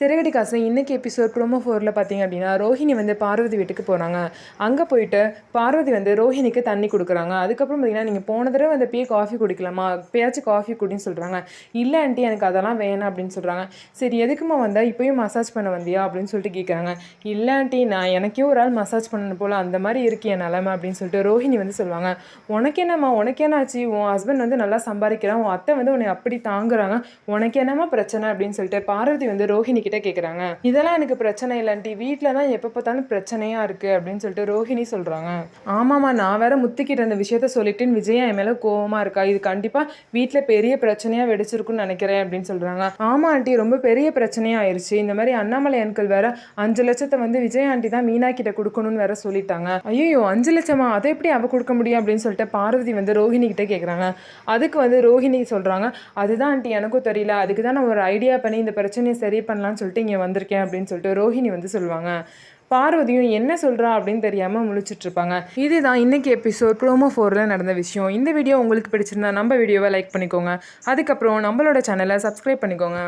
சிறகடி காசு இன்னைக்கு episode promo 4ல் பார்த்தீங்க அப்படின்னா ரோஹிணி வந்து பார்வதி வீட்டுக்கு போகிறாங்க. அங்கே போயிட்டு பார்வதி வந்து ரோஹிணிக்கு தண்ணி கொடுக்குறாங்க. அதுக்கப்புறம் பார்த்தீங்கன்னா நீங்கள் போன தடவை வந்து போய் காஃபி குடிக்கலாமா, பேச்சு காஃபி குடின்னு சொல்கிறாங்க. இல்லை ஆண்டி எனக்கு அதெல்லாம் வேணாம் அப்படின்னு சொல்கிறாங்க. சரி எதுக்குமா வந்தால் இப்போயும் மசாஜ் பண்ண வந்தியா அப்படின்னு சொல்லிட்டு கேட்குறாங்க. இல்லை ஆண்டி நான் எனக்கே ஒரு ஆள் மசாஜ் பண்ணணும் போல் அந்த மாதிரி இருக்கு என் நிலமை அப்படின்னு சொல்லிட்டு ரோஹிணி வந்து சொல்லுவாங்க. உனக்கு என்னம்மா, உனக்கு என்னாச்சு, உன் ஹஸ்பண்ட் வந்து நல்லா சம்பாதிக்கிறான், உன் அத்தை வந்து உன்னை அப்படி தாங்குறாங்க, உனக்கு என்னம்மா பிரச்சனை அப்படின்னு சொல்லிட்டு பார்வதி வந்து ரோஹிணி கிட்ட கேட்குறாங்க. இதெல்லாம் எனக்கு பிரச்சனை இல்லைன்ட்டி, வீட்டில் தான் எப்போ பார்த்தாலும் பிரச்சனையாக இருக்குது அப்படின்னு சொல்லிட்டு ரோஹிணி சொல்கிறாங்க. ஆமாம்மா, நான் வேற முத்துக்கிட்ட இந்த விஷயத்த சொல்லிட்டுன்னு விஜயா என் மேலே கோவமாக இருக்கா, இது கண்டிப்பாக வீட்டில் பெரிய பிரச்சனையாக வெடிச்சிருக்குன்னு நினைக்கிறேன் அப்படின்னு சொல்கிறாங்க. ஆமாம் ஆண்டி, ரொம்ப பெரிய பிரச்சனையாக ஆயிடுச்சு. இந்த மாதிரி அண்ணாமலை அன்கள் வேற 5 லட்சத்தை வந்து விஜயா ஆண்டி தான் மீனா கிட்ட கொடுக்கணும்னு வேற சொல்லிட்டாங்க. ஐயோ 5 லட்சமா, அதை எப்படி அவ கொடுக்க முடியும் அப்படின்னு சொல்லிட்டு பார்வதி வந்து ரோஹிணி கிட்ட கேட்குறாங்க. அதுக்கு வந்து ரோஹிணி சொல்கிறாங்க, அதுதான் ஆண்டி எனக்கும் தெரியல, அதுக்கு தான் நான் ஒரு ஐடியா பண்ணி இந்த பிரச்சனையை சரி பண்ணலான்னு சொல்லிட்டு இங்கே வந்திருக்கேன் அப்படின்னு சொல்லிட்டு ரோஹிணி வந்து சொல்லுவாங்க. பார்வதியும் என்ன சொல்கிறா அப்படின்னு தெரியாமல் முழிச்சிட்ருப்பாங்க. இதுதான் இன்றைக்கி எபிசோட் ப்ரோமோ 4ல் நடந்த விஷயம். இந்த வீடியோ உங்களுக்கு பிடிச்சிருந்தா நம்ம வீடியோவை லைக் பண்ணிக்கோங்க. அதுக்கப்புறம் நம்மளோட சேனலை சப்ஸ்கிரைப் பண்ணிக்கோங்க.